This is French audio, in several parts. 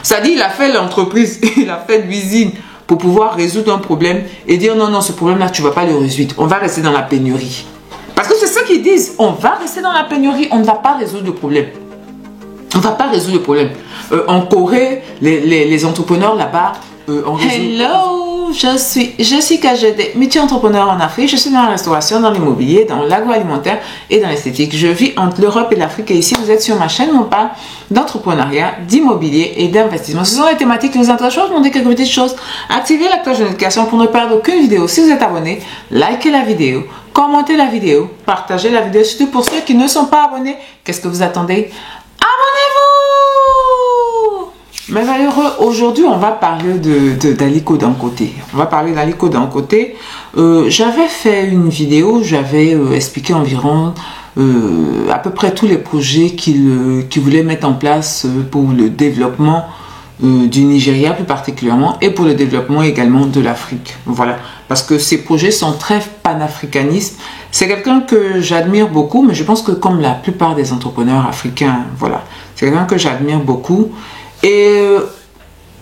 Ça dit, il a fait l'entreprise, il a fait l'usine pour pouvoir résoudre un problème et dire non, non, ce problème-là, tu ne vas pas le résoudre. On va rester dans la pénurie. Parce que c'est ça qu'ils disent. On va rester dans la pénurie, on ne va pas résoudre le problème. On ne va pas résoudre le problème. En Corée, les entrepreneurs là-bas Hello, je suis KGD, multi-entrepreneur en Afrique. Je suis dans la restauration, dans l'immobilier, dans l'agroalimentaire et dans l'esthétique. Je vis entre l'Europe et l'Afrique et ici vous êtes sur ma chaîne où on parle d'entrepreneuriat, d'immobilier et d'investissement. Ce sont les thématiques qui vous intéressent. Je vous montre quelques petites choses. Activez la cloche de notification pour ne perdre aucune vidéo. Si vous êtes abonné, likez la vidéo, commentez la vidéo, partagez la vidéo. Surtout pour ceux qui ne sont pas abonnés, qu'est-ce que vous attendez? Abonnez-vous! Mais malheureux, aujourd'hui, on va parler d'Aliko Dangote. On va parler d'Aliko Dangote. J'avais fait une vidéo, j'avais expliqué environ à peu près tous les projets qu'il voulait mettre en place pour le développement du Nigeria plus particulièrement et pour le développement également de l'Afrique. Voilà, parce que ces projets sont très panafricanistes. C'est quelqu'un que j'admire beaucoup, mais je pense que comme la plupart des entrepreneurs africains, voilà, c'est quelqu'un que j'admire beaucoup. Et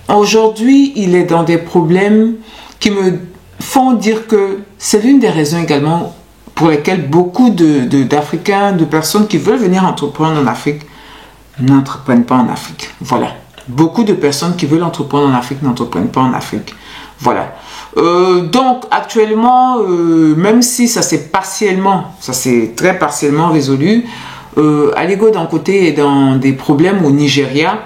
aujourd'hui, il est dans des problèmes qui me font dire que c'est l'une des raisons également pour lesquelles beaucoup d'Africains, de personnes qui veulent venir entreprendre en Afrique, n'entreprennent pas en Afrique. Voilà. Beaucoup de personnes qui veulent entreprendre en Afrique n'entreprennent pas en Afrique. Voilà. Donc actuellement, même si ça s'est très partiellement résolu, Aliko Dangote est dans des problèmes au Nigeria.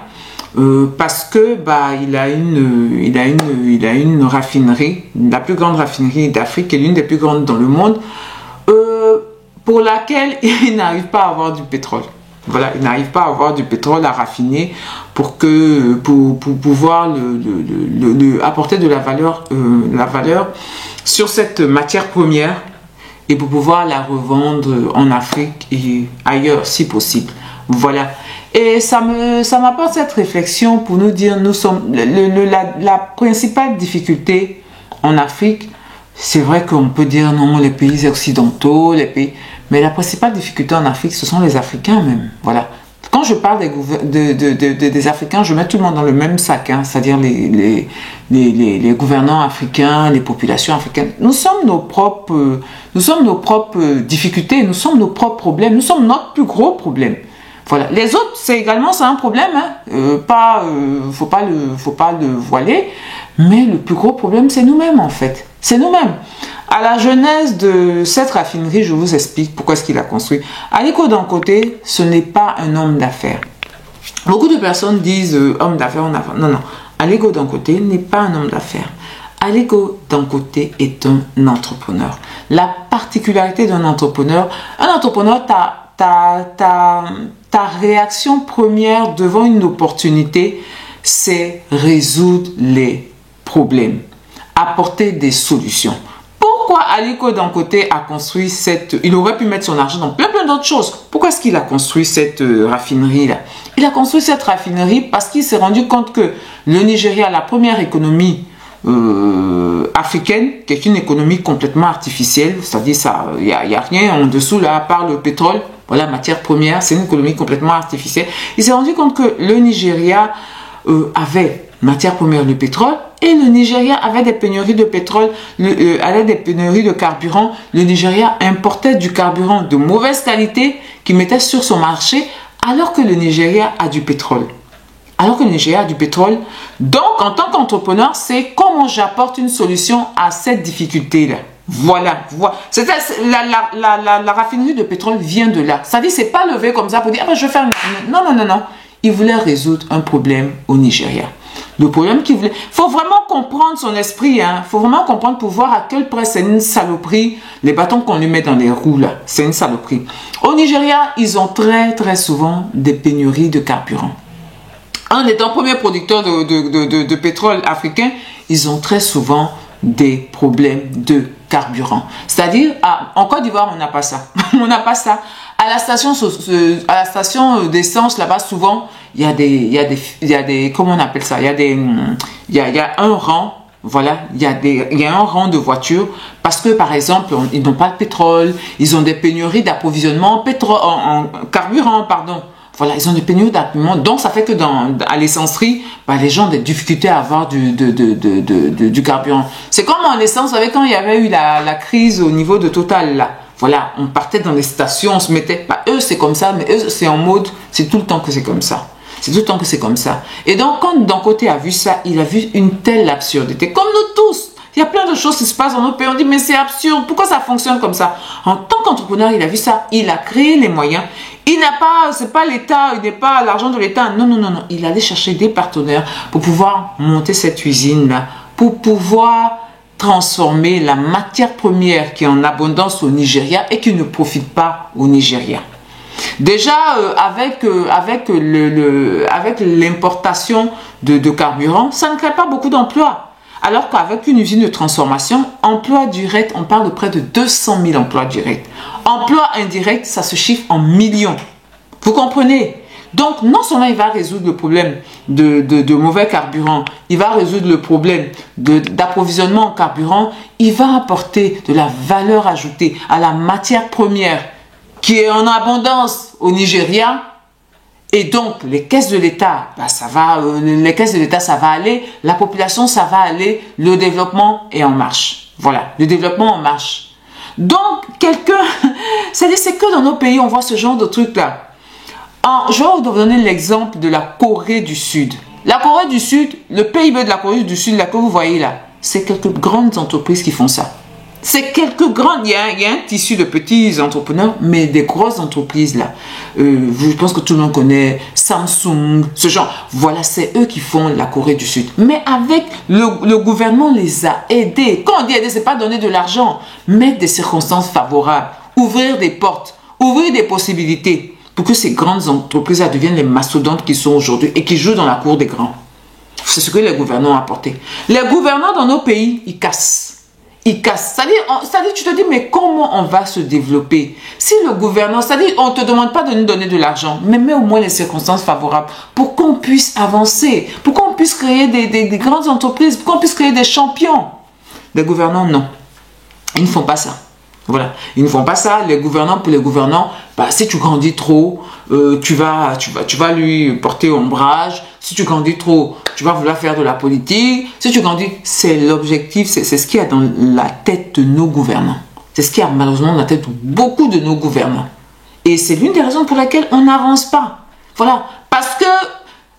Parce que il a une raffinerie, la plus grande raffinerie d'Afrique et l'une des plus grandes dans le monde, pour laquelle il n'arrive pas à avoir du pétrole. Voilà, il n'arrive pas à avoir du pétrole à raffiner pour pouvoir apporter de la valeur sur cette matière première et pour pouvoir la revendre en Afrique et ailleurs si possible. Voilà. Et ça m'apporte cette réflexion pour nous dire, nous sommes la principale difficulté en Afrique, c'est vrai qu'on peut dire non, les pays occidentaux, mais la principale difficulté en Afrique, ce sont les Africains même. Voilà. Quand je parle des Africains, je mets tout le monde dans le même sac, hein, c'est-à-dire les gouvernants africains, les populations africaines. Nous sommes nos propres difficultés, nous sommes nos propres problèmes, nous sommes notre plus gros problème. Voilà. Les autres, c'est un problème, hein. Faut pas le voiler, mais le plus gros problème, c'est nous-mêmes en fait. C'est nous-mêmes. À la genèse de cette raffinerie, je vous explique pourquoi est-ce qu'il a construit. Aliko Dangote, ce n'est pas un homme d'affaires. Beaucoup de personnes disent homme d'affaires, non, non. Aliko Dangote n'est pas un homme d'affaires. Aliko Dangote est un entrepreneur. La particularité d'un entrepreneur, ta réaction première devant une opportunité, c'est résoudre les problèmes, apporter des solutions. Pourquoi Aliko Dangote a construit il aurait pu mettre son argent dans plein d'autres choses. Pourquoi est-ce qu'il a construit cette raffinerie-là? Il a construit cette raffinerie parce qu'il s'est rendu compte que le Nigeria, la première économie africaine, qui est une économie complètement artificielle, c'est-à-dire il n'y a rien en dessous là, à part le pétrole. Voilà, matière première, c'est une économie complètement artificielle. Il s'est rendu compte que le Nigeria avait matière première, le pétrole, et le Nigeria avait des pénuries de pétrole, avait des pénuries de carburant. Le Nigeria importait du carburant de mauvaise qualité qu'il mettait sur son marché, alors que le Nigeria a du pétrole. Donc, en tant qu'entrepreneur, c'est comment j'apporte une solution à cette difficulté-là. Voilà. La raffinerie de pétrole vient de là. C'est-à-dire, c'est pas levé comme ça pour dire, je vais faire une... Non. Il voulait résoudre un problème au Nigeria. Le problème qu'il voulait... Il faut vraiment comprendre son esprit. Il faut vraiment comprendre pour voir à quel point c'est une saloperie. Les bâtons qu'on lui met dans les roues, là, c'est une saloperie. Au Nigeria, ils ont très souvent des pénuries de carburant. En étant premier producteur de pétrole africain, ils ont très souvent des problèmes de carburant. C'est-à-dire, en Côte d'Ivoire, on n'a pas ça. On n'a pas ça. À la station d'essence, là-bas, souvent, il y a des, comment on appelle ça? Il y a un rang, voilà, il y a un rang de voitures parce que, par exemple, ils n'ont pas de pétrole, ils ont des pénuries d'approvisionnement en carburant, pardon. Voilà, ils ont des pénuries d'armement. Donc, ça fait que à l'essencerie, bah, les gens ont des difficultés à avoir du carburant. C'est comme en essence, vous savez, quand il y avait eu la crise au niveau de Total, là. Voilà, on partait dans les stations, on se mettait... Bah, eux, c'est comme ça, mais eux, c'est en mode... C'est tout le temps que c'est comme ça. C'est tout le temps que c'est comme ça. Et donc, quand Dangote a vu ça, il a vu une telle absurdité. Comme nous tous. Il y a plein de choses qui se passent dans nos pays. On dit, mais c'est absurde. Pourquoi ça fonctionne comme ça? En tant qu'entrepreneur, il a vu ça. Il a créé les moyens. Il n'a pas... C'est pas l'État. Il n'est pas l'argent de l'État. Non, non, non, non. Il allait chercher des partenaires pour pouvoir monter cette usine-là. Pour pouvoir transformer la matière première qui est en abondance au Nigeria et qui ne profite pas au Nigeria. Déjà, avec l'importation de carburant, ça ne crée pas beaucoup d'emplois. Alors qu'avec une usine de transformation, emploi direct, on parle de près de 200 000 emplois directs. Emploi indirect, ça se chiffre en millions. Vous comprenez? Donc, non seulement il va résoudre le problème de mauvais carburant, il va résoudre le problème d'approvisionnement en carburant, il va apporter de la valeur ajoutée à la matière première qui est en abondance au Nigeria. Et donc, les caisses de l'État, bah, ça va aller, la population, ça va aller, le développement est en marche. Voilà, le développement en marche. Donc, c'est que dans nos pays, on voit ce genre de trucs-là. Je vais vous donner l'exemple de la Corée du Sud. La Corée du Sud, le PIB de la Corée du Sud, là, que vous voyez là, c'est quelques grandes entreprises qui font ça. C'est quelques grandes, il y a un tissu de petits entrepreneurs, mais des grosses entreprises là. Je pense que tout le monde connaît Samsung, ce genre. Voilà, c'est eux qui font la Corée du Sud. Mais avec le gouvernement les a aidés. Quand on dit aider, c'est pas donner de l'argent, mettre des circonstances favorables, ouvrir des portes, ouvrir des possibilités pour que ces grandes entreprises là deviennent les mastodontes qui sont aujourd'hui et qui jouent dans la cour des grands. C'est ce que les gouvernants ont apporté. Les gouvernants dans nos pays, ils cassent. Il casse. C'est-à-dire, tu te dis, mais comment on va se développer? Si le gouvernement, c'est-à-dire, on ne te demande pas de nous donner de l'argent, mais mets au moins les circonstances favorables pour qu'on puisse avancer, pour qu'on puisse créer des grandes entreprises, pour qu'on puisse créer des champions. Les gouvernants, non. Ils ne font pas ça. Voilà. Ils ne font pas ça. Les gouvernants, pour les gouvernants, bah, si tu grandis trop, tu vas lui porter ombrage. Si tu grandis trop, tu vas vouloir faire de la politique. Si tu grandis, c'est l'objectif, c'est ce qu'il y a dans la tête de nos gouvernants. C'est ce qu'il y a malheureusement dans la tête de beaucoup de nos gouvernants. Et c'est l'une des raisons pour lesquelles on n'avance pas. Voilà. Parce que,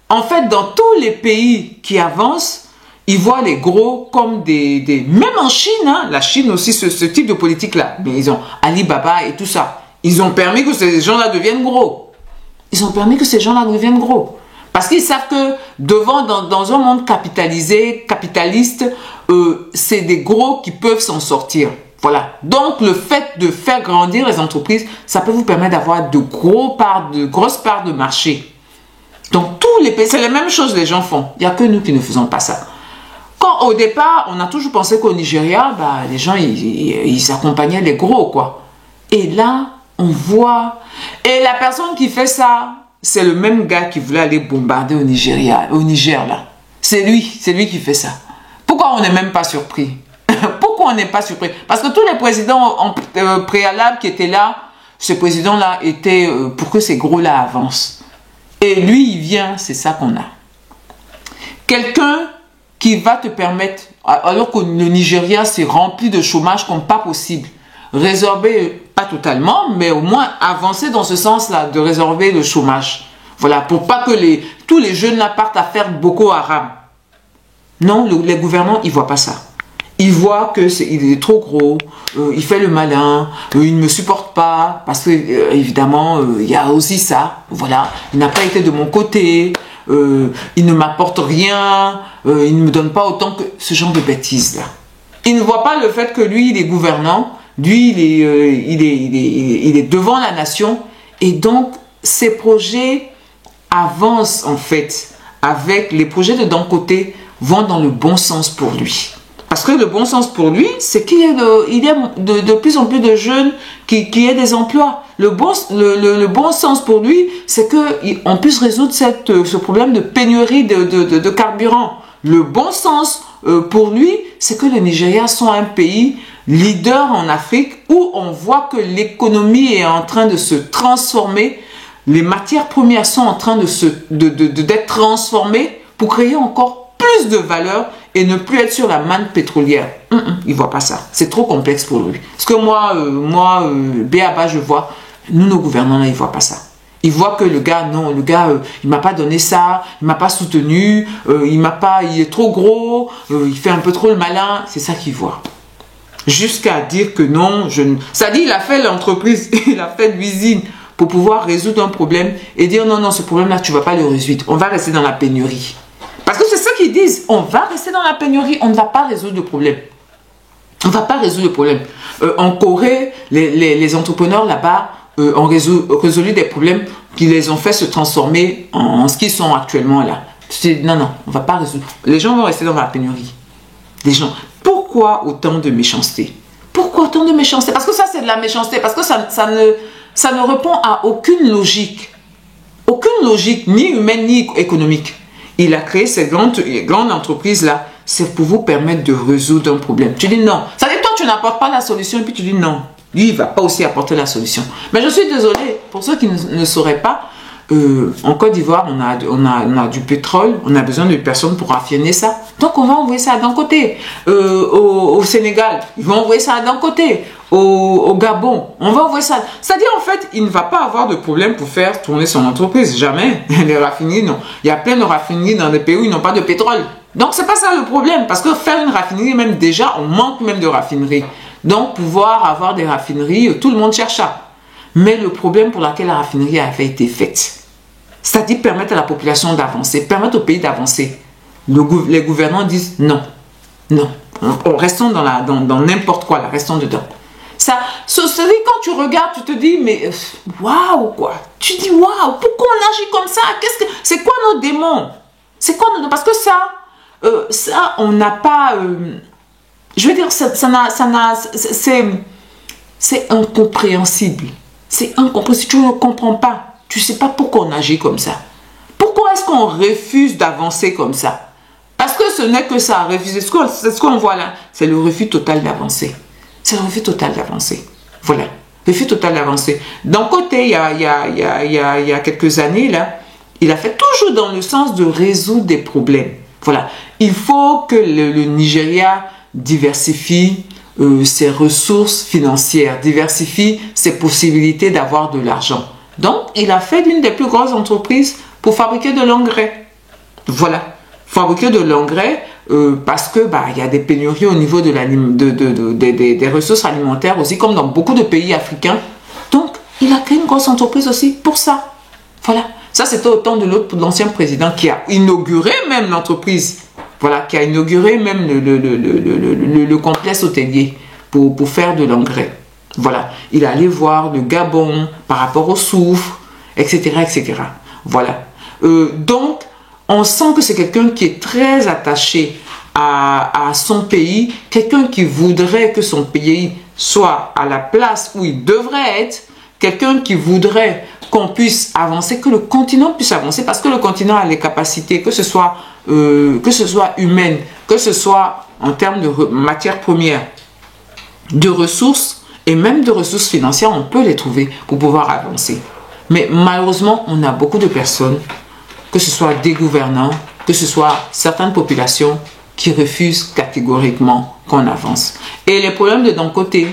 en fait, dans tous les pays qui avancent, ils voient les gros comme même en Chine, hein, la Chine aussi, ce type de politique-là. Mais ils ont Alibaba et tout ça. Ils ont permis que ces gens-là deviennent gros. Ils ont permis que ces gens-là deviennent gros. Parce qu'ils savent que dans un monde capitaliste, c'est des gros qui peuvent s'en sortir. Voilà. Donc, le fait de faire grandir les entreprises, ça peut vous permettre d'avoir de grosses parts de marché. Donc, tous les pays, c'est la même chose que les gens font. Il n'y a que nous qui ne faisons pas ça. Quand au départ, on a toujours pensé qu'au Nigeria, bah, les gens, ils accompagnaient les gros, quoi. Et là, on voit... Et la personne qui fait ça, c'est le même gars qui voulait aller bombarder au Niger, là. C'est lui qui fait ça. Pourquoi on n'est même pas surpris? Pourquoi on n'est pas surpris? Parce que tous les présidents préalables qui étaient là, ce président-là était pour que ces gros-là avancent. Et lui, il vient, c'est ça qu'on a. Quelqu'un qui va te permettre, alors que le Nigeria s'est rempli de chômage comme pas possible, résorber, pas totalement, mais au moins avancer dans ce sens-là, de résorber le chômage. Voilà, pour pas que tous les jeunes là partent à faire Boko Haram. Non, les gouvernants, ils voient pas ça. Ils voient qu'il est trop gros, il fait le malin, il ne me supporte pas, parce que, évidemment, il y a aussi ça. Voilà, il n'a pas été de mon côté, il ne m'apporte rien, il ne me donne pas autant que ce genre de bêtises-là. Il ne voit pas le fait que lui, il est gouvernant, lui, il est devant la nation, et donc, ses projets avancent, en fait, avec les projets de Dangote vont dans le bon sens pour lui. Parce que le bon sens pour lui, c'est qu'il y a de plus en plus de jeunes qui aient des emplois. Le bon sens pour lui, c'est qu'on puisse résoudre ce problème de pénurie de carburant. Le bon sens pour lui, c'est que le Nigeria soit un pays leader en Afrique où on voit que l'économie est en train de se transformer. les matières premières sont en train d'être transformées pour créer encore plus de valeur et ne plus être sur la manne pétrolière. Il ne voit pas ça. C'est trop complexe pour lui. Parce que moi, B.A.B.A, je vois, nous, nos gouvernants, là, ils ne voient pas ça. Ils voient que le gars, non, le gars, il m'a pas donné ça, il m'a pas soutenu, il est trop gros, il fait un peu trop le malin. C'est ça qu'ils voient. Jusqu'à dire que non, ça dit, il a fait l'entreprise, il a fait l'usine pour pouvoir résoudre un problème et dire non, non, ce problème-là, tu ne vas pas le résoudre. On va rester dans la pénurie. Parce que c'est ça qu'ils disent. On va rester dans la pénurie, on ne va pas résoudre le problème. On ne va pas résoudre le problème. En Corée, les entrepreneurs là-bas ont résolu des problèmes qui les ont fait se transformer en ce qu'ils sont actuellement là. Non, non, on ne va pas résoudre. Les gens vont rester dans la pénurie. Les gens. Pourquoi autant de méchanceté? Pourquoi autant de méchanceté? Parce que ça, c'est de la méchanceté. Parce que ça ne répond à aucune logique. Aucune logique, ni humaine, ni économique. Il a créé ces grandes entreprises-là, c'est pour vous permettre de résoudre un problème. Tu dis non. Ça veut dire que toi, tu n'apportes pas la solution et puis tu dis non. Lui, il ne va pas aussi apporter la solution. Mais je suis désolée, pour ceux qui ne sauraient pas, en Côte d'Ivoire, on a du pétrole, on a besoin de personnes pour raffiner ça. Donc, on va envoyer ça d'un côté. Au Sénégal, ils vont envoyer ça d'un côté. Au Gabon, on va envoyer ça. C'est-à-dire, en fait, il ne va pas avoir de problème pour faire tourner son entreprise. Jamais. Les raffineries, non. Il y a plein de raffineries dans des pays où ils n'ont pas de pétrole. Donc, c'est pas ça le problème. Parce que faire une raffinerie, même déjà, on manque même de raffineries. Donc, pouvoir avoir des raffineries, tout le monde cherche ça. Mais le problème pour lequel la raffinerie avait été faite, c'est-à-dire permettre à la population d'avancer, permettre au pays d'avancer. Les gouvernants disent non, non, restons dans n'importe quoi, là, restons dedans. Ça, c'est-à-dire quand tu regardes, tu te dis, mais waouh, quoi. Tu dis, waouh, pourquoi on agit comme ça? C'est quoi nos démons? C'est quoi nos démons? Parce que ça, on n'a pas... je veux dire, c'est incompréhensible. C'est incompréhensible. Tu ne comprends pas. Tu ne sais pas pourquoi on agit comme ça. Pourquoi est-ce qu'on refuse d'avancer comme ça? Parce que ce n'est que ça, refuser. C'est ce qu'on voit là. C'est le refus total d'avancer. C'est le refus total d'avancer. Voilà. Refus total d'avancer. D'un côté, il y a quelques années, là, il a fait toujours dans le sens de résoudre des problèmes. Voilà. Il faut que le Nigeria diversifie ses ressources financières, diversifie ses possibilités d'avoir de l'argent. Donc, il a fait l'une des plus grosses entreprises pour fabriquer de l'engrais. Voilà. Fabriquer de l'engrais parce que y a des pénuries au niveau des ressources alimentaires aussi, comme dans beaucoup de pays africains. Donc, il a créé une grosse entreprise aussi pour ça. Voilà. Ça, c'était au temps de l'ancien président qui a inauguré même l'entreprise. Voilà, qui a inauguré même le complexe hôtelier pour faire de l'engrais. Voilà, il est allé voir le Gabon par rapport au soufre, etc., etc. Voilà. Donc, on sent que c'est quelqu'un qui est très attaché à son pays, quelqu'un qui voudrait que son pays soit à la place où il devrait être, quelqu'un qui voudrait qu'on puisse avancer, que le continent puisse avancer, parce que le continent a les capacités, que ce soit humaine, que ce soit en termes de matières premières, de ressources, et même de ressources financières, on peut les trouver pour pouvoir avancer. Mais malheureusement, on a beaucoup de personnes, que ce soit des gouvernants, que ce soit certaines populations, qui refusent catégoriquement qu'on avance. Et les problèmes de d'un côté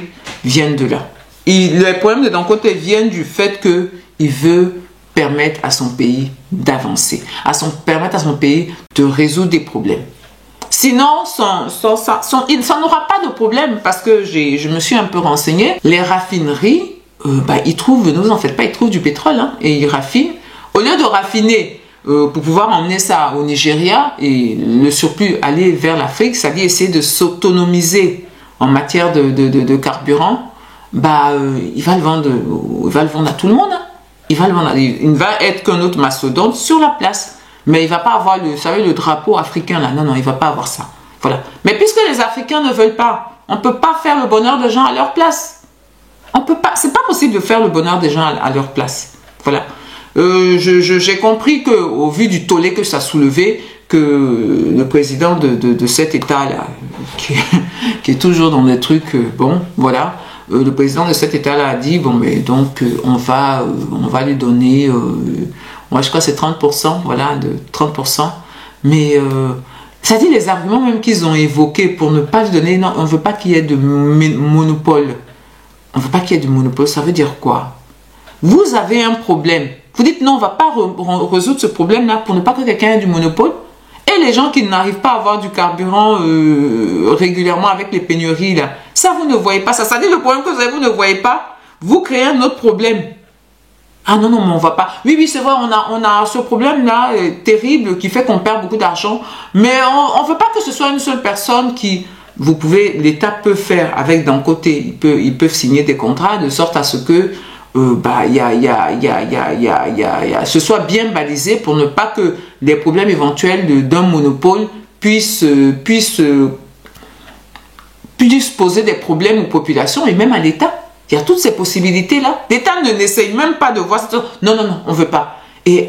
viennent de là. Les problèmes de d'un côté viennent du fait qu'il veut permettre à son pays d'avancer, permettre à son pays de résoudre des problèmes. Sinon, ça n'aura pas de problème parce que je me suis un peu renseignée. Les raffineries, ils trouvent, ne vous en faites pas, ils trouvent du pétrole et ils raffinent. Au lieu de raffiner pour pouvoir emmener ça au Nigeria et le surplus aller vers l'Afrique, ça veut dire essayer de s'autonomiser en matière de carburant, il va le vendre à tout le monde. Il ne va être qu'un autre mastodonte sur la place. Mais il ne va pas avoir le drapeau africain là. Non, non, il ne va pas avoir ça. Voilà. Mais puisque les Africains ne veulent pas, on ne peut pas faire le bonheur des gens à leur place. On peut pas. C'est pas possible de faire le bonheur des gens à leur place. Voilà. J'ai compris qu'au vu du tollé que ça soulevait, que le président de cet État là, qui est toujours dans des trucs, bon, voilà, le président de cet État-là a dit, bon, mais donc, on va lui donner, moi, je crois que c'est 30%, voilà, de 30%. Mais, ça dit les arguments même qu'ils ont évoqués pour ne pas lui donner, non, on ne veut pas qu'il y ait de monopole. On ne veut pas qu'il y ait de monopole, ça veut dire quoi? Vous avez un problème. Vous dites, non, on ne va pas résoudre ce problème-là pour ne pas que quelqu'un ait du monopole. Et les gens qui n'arrivent pas à avoir du carburant régulièrement avec les pénuries, là, ça, vous ne voyez pas ça. Ça dit le problème que vous avez, vous ne voyez pas. Vous créez un autre problème. Ah non, non, mais on ne va pas. Oui, oui, c'est vrai, on a ce problème-là terrible qui fait qu'on perd beaucoup d'argent. Mais on ne veut pas que ce soit une seule personne qui... L'État peut faire avec d'un côté, ils peuvent signer des contrats de sorte à ce que ce soit bien balisé pour ne pas que les problèmes éventuels d'un monopole puissent poser des problèmes aux populations et même à l'État. Il y a toutes ces possibilités-là. L'État n'essaye même pas de voir... Non, non, non, on ne veut pas. Et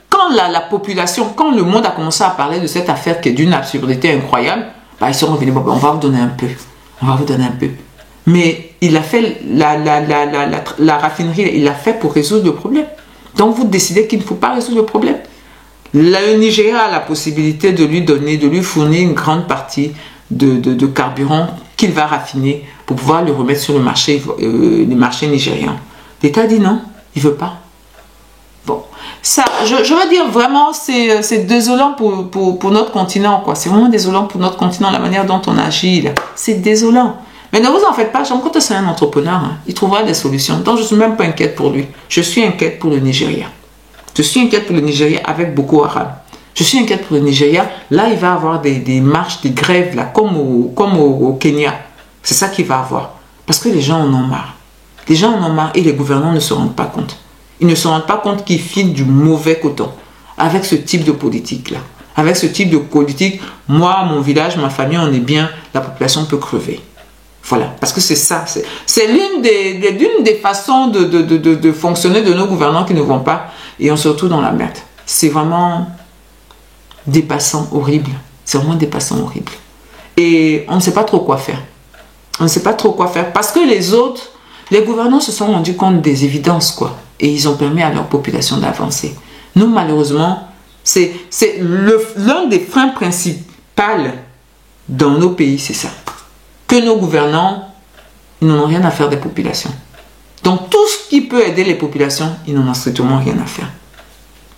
quand la population, quand le monde a commencé à parler de cette affaire qui est d'une absurdité incroyable, ils sont revenus, bon, on va vous donner un peu. On va vous donner un peu. Mais il a fait la raffinerie, il l'a fait pour résoudre le problème. Donc vous décidez qu'il ne faut pas résoudre le problème. Le Nigeria a la possibilité de lui fournir une grande partie de carburant qu'il va raffiner pour pouvoir le remettre sur le marché nigérian. L'État dit non, il ne veut pas. Bon, ça, je veux dire vraiment, c'est désolant pour notre continent, quoi. C'est vraiment désolant pour notre continent, la manière dont on agit, là. C'est désolant. Mais ne vous en faites pas, Jean Côté, c'est un entrepreneur, hein. Il trouvera des solutions. Donc je ne suis même pas inquiète pour lui. Je suis inquiète pour le Nigeria. Je suis inquiète pour le Nigeria avec Boko Haram. Je suis inquiète pour le Nigeria. Là, il va avoir des marches, des grèves, là, comme au Kenya. C'est ça qu'il va avoir. Parce que les gens en ont marre. Les gens en ont marre et les gouvernants ne se rendent pas compte. Ils ne se rendent pas compte qu'ils filent du mauvais coton avec ce type de politique-là. Avec ce type de politique, moi, mon village, ma famille, on est bien, la population peut crever. Voilà, parce que c'est ça. C'est l'une des façons de fonctionner de nos gouvernants qui ne vont pas et on se retrouve dans la merde. C'est vraiment dépassant, horrible. C'est vraiment dépassant, horrible. Et on ne sait pas trop quoi faire. On ne sait pas trop quoi faire parce que les gouvernants se sont rendus compte des évidences, quoi. Et ils ont permis à leur population d'avancer. Nous, malheureusement, c'est l'un des freins principaux dans nos pays, c'est ça. Que nos gouvernants, ils n'en ont rien à faire des populations. Donc, tout ce qui peut aider les populations, ils n'en ont strictement rien à faire.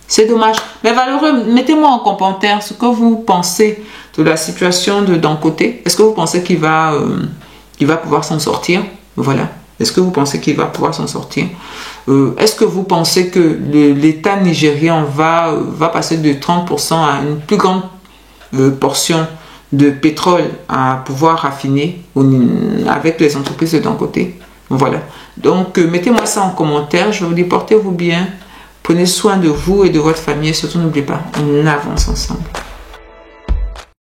C'est dommage. Mais valeureux, mettez-moi en commentaire ce que vous pensez de la situation de d'un côté. Est-ce que vous pensez qu'il va pouvoir s'en sortir? Voilà. Est-ce que vous pensez qu'il va pouvoir s'en sortir? Est-ce que vous pensez que l'État nigérian va passer de 30% à une plus grande portion de pétrole à pouvoir raffiner avec les entreprises de d'un côté? Voilà. Donc, mettez-moi ça en commentaire. Je vous dis, portez-vous bien. Prenez soin de vous et de votre famille. Et surtout, n'oubliez pas, on avance ensemble.